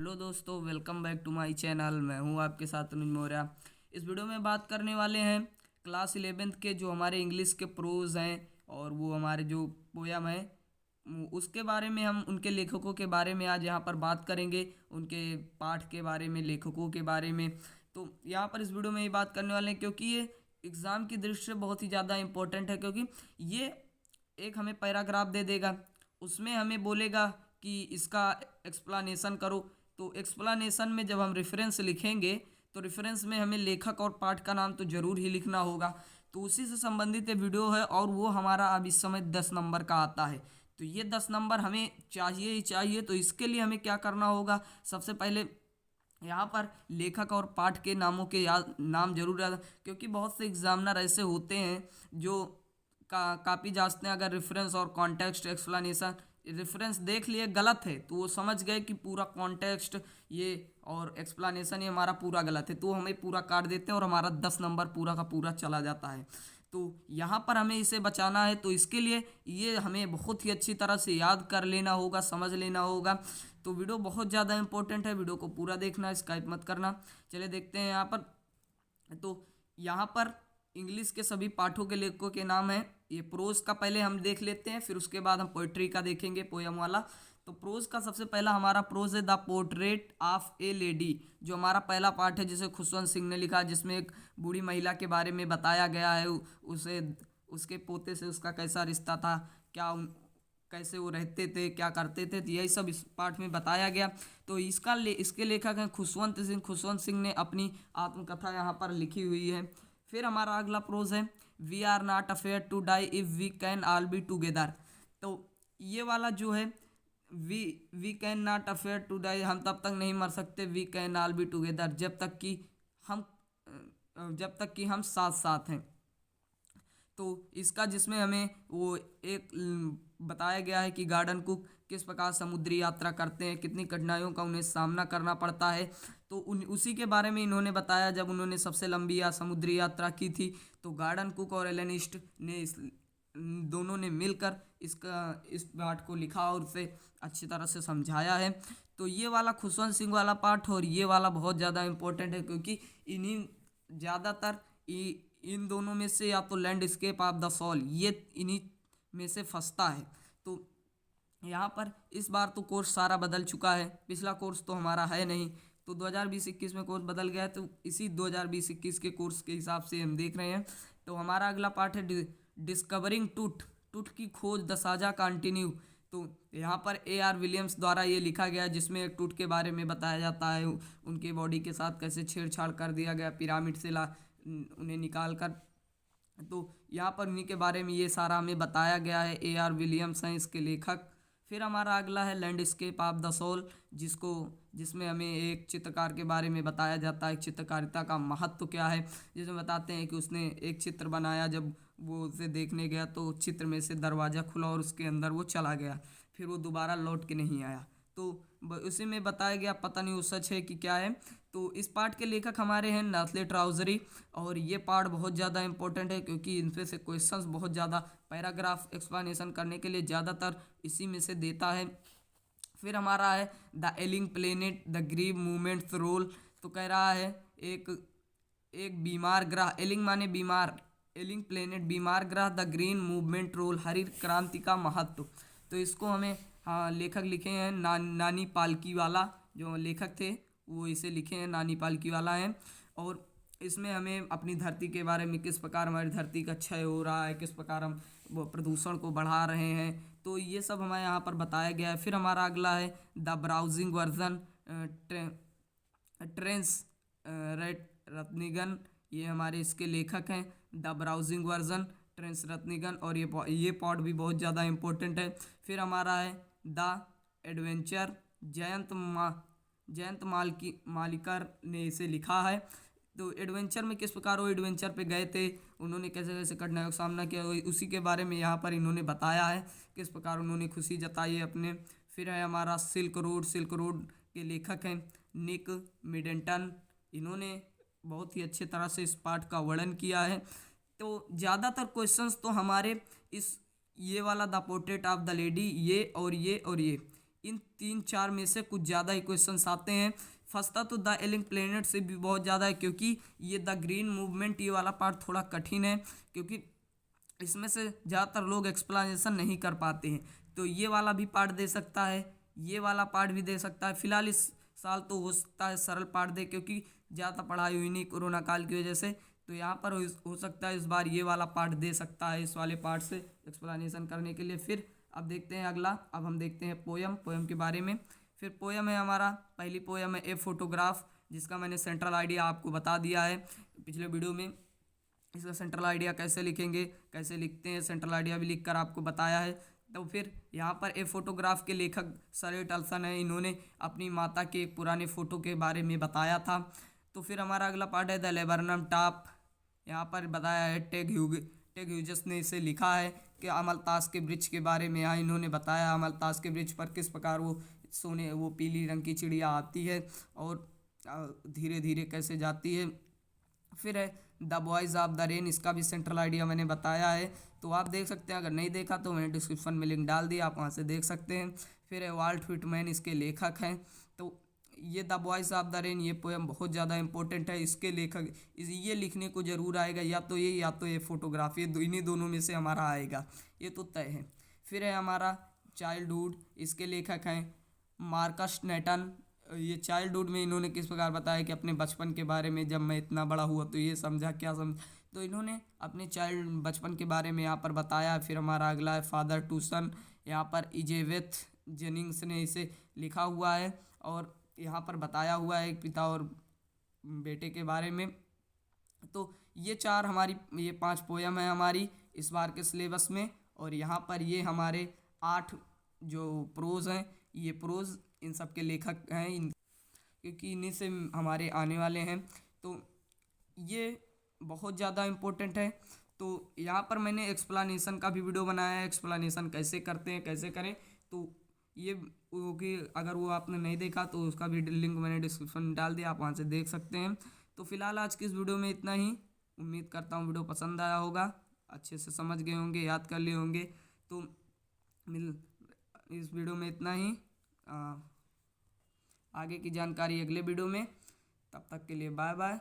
Hello दोस्तों, welcome back to my channel. मैं हूं आपके साथ अनुज मौर्य। इस वीडियो में बात करने वाले हैं क्लास 11th के जो हमारे इंग्लिश के प्रोज हैं और वो हमारे जो पोयम है उसके बारे में। हम उनके लेखकों के बारे में आज यहाँ पर बात करेंगे, उनके पाठ के बारे में, लेखकों के बारे में। तो यहाँ पर इस वीडियो में ये बात करने वाले हैं क्योंकि ये एग्ज़ाम की दृष्टि से बहुत ही ज़्यादा इम्पोर्टेंट है। क्योंकि ये एक हमें पैराग्राफ दे देगा, उसमें हमें बोलेगा कि इसका एक्सप्लानेशन करो। तो एक्सप्लानेशन में जब हम रेफरेंस लिखेंगे तो रेफरेंस में हमें लेखक और पाठ का नाम तो जरूर ही लिखना होगा। तो उसी से संबंधित ये वीडियो है और वो हमारा अब इस समय 10 नंबर का आता है। तो ये 10 नंबर हमें चाहिए ही चाहिए। तो इसके लिए हमें क्या करना होगा, सबसे पहले यहाँ पर लेखक और पाठ के नामों के नाम जरूर याद, क्योंकि बहुत से एग्जामिनर ऐसे होते हैं जो कापी जांचते हैं। अगर रेफरेंस और कॉन्टेक्स्ट एक्सप्लेनेशन, रेफरेंस देख लिए गलत है तो वो समझ गए कि पूरा कॉन्टेक्स्ट ये और एक्सप्लेनेशन ये हमारा पूरा गलत है, तो हमें पूरा काट देते हैं और हमारा 10 नंबर पूरा का पूरा चला जाता है। तो यहाँ पर हमें इसे बचाना है, तो इसके लिए ये हमें बहुत ही अच्छी तरह से याद कर लेना होगा, समझ लेना होगा। तो वीडियो बहुत ज़्यादा इंपॉर्टेंट है, वीडियो को पूरा देखना, स्किप मत करना। चलिए देखते हैं यहाँ पर। तो यहाँ पर इंग्लिश के सभी पाठों के लेखकों के नाम हैं। ये प्रोज का पहले हम देख लेते हैं, फिर उसके बाद हम पोइट्री का देखेंगे, पोयम वाला। तो प्रोज का सबसे पहला हमारा प्रोज है the portrait of A lady, जो हमारा पहला पार्ट है जिसे खुशवंत सिंह ने लिखा, जिसमें एक बूढ़ी महिला के बारे में बताया गया है। उसे उसके पोते से उसका कैसा रिश्ता था, कैसे वो रहते थे, क्या करते थे, तो यही सब इस पाठ में बताया गया। तो इसके लेखक हैं खुशवंत सिंह। खुशवंत सिंह ने अपनी आत्मकथा यहाँ पर लिखी हुई है। फिर हमारा अगला प्रोज है we are not afraid to die if we can all be together. तो ये वाला जो है we we can not afraid to die, हम तब तक नहीं मर सकते, we can all be together, हम जब तक कि हम साथ साथ हैं। तो इसका जिसमें हमें वो एक बताया गया है कि गार्डन कुक किस प्रकार समुद्री यात्रा करते हैं, कितनी कठिनाइयों का उन्हें सामना करना पड़ता है। तो उसी के बारे में इन्होंने बताया जब उन्होंने सबसे लंबी समुद्री यात्रा की थी। तो गार्डन कुक और एलन ईस्ट ने दोनों ने मिलकर इस पाठ को लिखा और उसे अच्छी तरह से समझाया है। तो ये वाला खुशवंत सिंह वाला पाठ और ये वाला बहुत ज़्यादा इम्पोर्टेंट है, क्योंकि इन्हीं ज़्यादातर इन दोनों में से या तो लैंडस्केप ऑफ द सोल ये इन्हीं में से फंसता है। तो यहाँ पर इस बार तो कोर्स सारा बदल चुका है, पिछला कोर्स तो हमारा है नहीं। तो 2020-21 में कोर्स बदल गया है, तो इसी 2020-21 के कोर्स के हिसाब से हम देख रहे हैं। तो हमारा अगला पार्ट है डिस्कवरिंग टूट, टूट की खोज द साजा कंटिन्यू। तो यहाँ पर AR विलियम्स द्वारा ये लिखा गया, जिसमें एक टूट के बारे में बताया जाता है, उनके बॉडी के साथ कैसे छेड़छाड़ कर दिया गया पिरामिड से उन्हें निकाल कर। तो यहाँ पर उन्हीं के बारे में ये सारा हमें बताया गया है। AR विलियम्स हैं इसके लेखक। फिर हमारा अगला है लैंडस्केप ऑफ द सोल, जिसमें हमें एक चित्रकार के बारे में बताया जाता है, चित्रकारिता का महत्व क्या है। जिसमें बताते हैं कि उसने एक चित्र बनाया, जब वो उसे देखने गया तो चित्र में से दरवाज़ा खुला और उसके अंदर वो चला गया, फिर वो दोबारा लौट के नहीं आया। तो उसी में बताया गया, पता नहीं वो सच है कि क्या है। तो इस पार्ट के लेखक हमारे हैं नाथले ट्राउजरी, और ये पार्ट बहुत ज़्यादा इंपॉर्टेंट है क्योंकि इनपे से क्वेश्चंस बहुत ज़्यादा पैराग्राफ एक्सप्लेनेशन करने के लिए ज़्यादातर इसी में से देता है। फिर हमारा है the ailing planet the green movement's role. तो कह रहा है एक एक बीमार ग्रह, एलिंग माने बीमार, एलिंग प्लेनेट बीमार ग्रह, द ग्रीन मूवमेंट रोल, हरित क्रांति का महत्व। तो इसको हमें लेखक लिखे हैं नानी पालकीवाला, जो लेखक थे वो इसे लिखे हैं, नानी पालकीवाला हैं। और इसमें हमें अपनी धरती के बारे में, किस प्रकार हमारी धरती का क्षय हो रहा है, किस प्रकार हम वो प्रदूषण को बढ़ा रहे हैं, तो ये सब हमें यहाँ पर बताया गया है। फिर हमारा अगला है द ब्राउजिंग वर्जन ट्रेंस रत्निगन, ये हमारे इसके लेखक हैं, द ब्राउजिंग वर्जन ट्रेंस रत्निगन, और ये पॉड भी बहुत ज़्यादा इम्पोर्टेंट है। फिर हमारा है द एडवेंचर जयंत मालिकर ने इसे लिखा है। तो एडवेंचर में किस प्रकार वो एडवेंचर पे गए थे, उन्होंने कैसे कैसे कठिनाइयों का सामना किया, उसी के बारे में यहाँ पर इन्होंने बताया है, किस प्रकार उन्होंने खुशी जताई है अपने। फिर है हमारा सिल्क रोड के लेखक हैं निक मिडेंटन, इन्होंने बहुत ही अच्छे तरह से इस पाठ का वर्णन किया है। तो ज़्यादातर क्वेश्चंस तो हमारे ये वाला the portrait of the lady, ये और ये और ये इन 3-4 में से कुछ ज़्यादा ही क्वेश्चंस आते हैं। फंसता तो द एलिंग प्लेनेट से भी बहुत ज़्यादा है, क्योंकि ये द ग्रीन मूवमेंट ये वाला पार्ट थोड़ा कठिन है, क्योंकि इसमें से ज़्यादातर लोग एक्सप्लेनेशन नहीं कर पाते हैं। तो ये वाला भी पार्ट दे सकता है, ये वाला पार्ट भी दे सकता है। फिलहाल इस साल तो हो सकता है सरल पार्ट दे, क्योंकि ज़्यादा पढ़ाई हुई नहीं कोरोना काल की वजह से। तो यहाँ पर हो सकता है इस बार ये वाला पार्ट दे सकता है, इस वाले पार्ट से एक्सप्लेनेशन करने के लिए। फिर अब देखते हैं अगला, अब हम देखते हैं पोयम के बारे में। फिर पोयम है हमारा, पहली पोयम है ए फोटोग्राफ, जिसका मैंने सेंट्रल आइडिया आपको बता दिया है पिछले वीडियो में। इसका सेंट्रल आइडिया कैसे लिखेंगे, कैसे लिखते हैं, सेंट्रल आइडिया भी लिखकर आपको बताया है। तो फिर यहाँ पर ए फोटोग्राफ के लेखक सर टल्सन है, इन्होंने अपनी माता के एक पुराने फ़ोटो के बारे में बताया था। तो फिर हमारा अगला पार्ट है द लेबरनम टॉप। यहाँ पर बताया है टेग ह्यूजेस ने इसे लिखा है कि अमलतास के वृक्ष के बारे में। यहाँ इन्होंने बताया अमलतास के वृक्ष पर किस प्रकार वो पीली रंग की चिड़िया आती है और धीरे धीरे कैसे जाती है। फिर है the boys of the rain, इसका भी सेंट्रल आइडिया मैंने बताया है, तो आप देख सकते हैं। अगर नहीं देखा तो मैंने डिस्क्रिप्शन में लिंक डाल दिया, आप वहाँ से देख सकते हैं। फिर है वाल्ट व्हिटमैन, इसके लेखक हैं। तो ये the boys of the rain, ये पोएम बहुत ज़्यादा इंपॉर्टेंट है। इसके लेखक ये लिखने को ज़रूर आएगा, या तो ये फोटोग्राफी, इन्हीं दोनों में से हमारा आएगा, ये तो तय है। फिर है हमारा चाइल्डहुड, इसके लेखक हैं मार्कस नेटन। ये चाइल्डहुड में इन्होंने किस प्रकार बताया कि अपने बचपन के बारे में, जब मैं इतना बड़ा हुआ तो ये समझा क्या समझ, तो इन्होंने अपने बचपन के बारे में यहाँ पर बताया। फिर हमारा अगला है फादर टू सन, यहाँ पर इजेवेथ जेनिंग्स ने इसे लिखा हुआ है और यहाँ पर बताया हुआ है पिता और बेटे के बारे में। तो ये 5 पोयम है हमारी इस बार के सिलेबस में। और यहाँ पर ये हमारे 8 जो प्रोज हैं, ये प्रोज इन सब के लेखक हैं, क्योंकि इन्हीं से हमारे आने वाले हैं। तो ये बहुत ज़्यादा इम्पोर्टेंट है। तो यहाँ पर मैंने एक्सप्लेनेशन का भी वीडियो बनाया है, एक्सप्लेनेशन कैसे करते हैं, कैसे करें। तो ये कि अगर वो आपने नहीं देखा तो उसका भी लिंक मैंने डिस्क्रिप्शन में डाल दिया, आप वहाँ से देख सकते हैं। तो फिलहाल आज की इस वीडियो में इतना ही। उम्मीद करता हूँ वीडियो पसंद आया होगा, अच्छे से समझ गए होंगे, याद कर लिए होंगे। तो इस वीडियो में इतना ही, आगे की जानकारी अगले वीडियो में। तब तक के लिए बाय बाय।